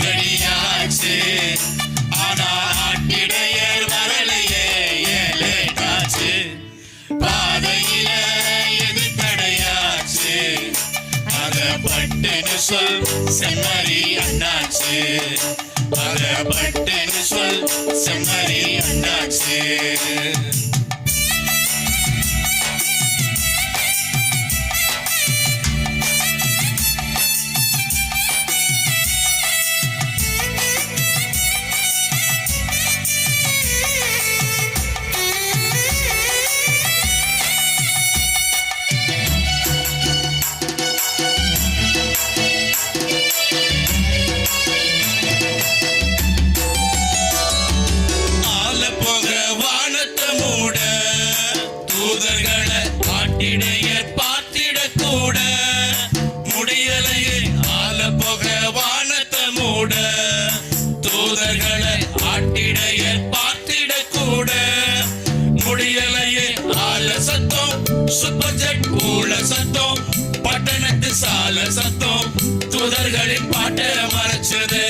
ரெடியாச்சு. ஆனா ஆட்டிடையர் வரலையே, ஏலேட்டாச்சு. பாதையில எது தடையாச்சு, அத பட்டுன்னு சொல் செம்மறி அண்ணாச்சு. அத பட்டுன்னு சொல் செம்மறி அண்ணாச்சு. தூதர்களை ஆட்டிடையர் பார்த்திடக்கூட முடியலையே, ஆல போக வானத்தை மூட. தூதர்களை ஆட்டிடையர் பார்த்திடக்கூட முடியலையே, ஆல சத்தம் சூப்பர் ஜெட் ஊழ சத்தம், பட்டணத்து சால சத்தம் தூதர்களின் பாட்டை மறைச்சது.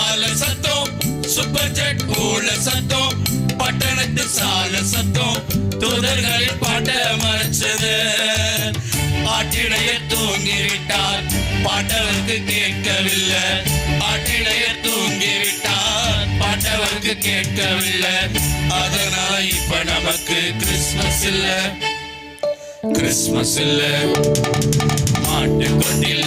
ஆல சத்தம் சூப்பர் ஜெட் ஊழ சத்தம், பட்டணத்து சால சத்தம் தூதர்களின் பாட்டை மறைச்சது. ஆட்டிடையர் தூங்கிவிட்டார், பாட்டவருக்கு கேட்கவில்லை. ஆட்டிடையர் தூங்கிவிட்டார், பாட்டவருக்கு கேட்கவில்லை. அதனால இப்ப நமக்கு கிறிஸ்மஸ் இல்ல, கிறிஸ்மஸ் இல்ல. மாட்டுக்கொட்டில்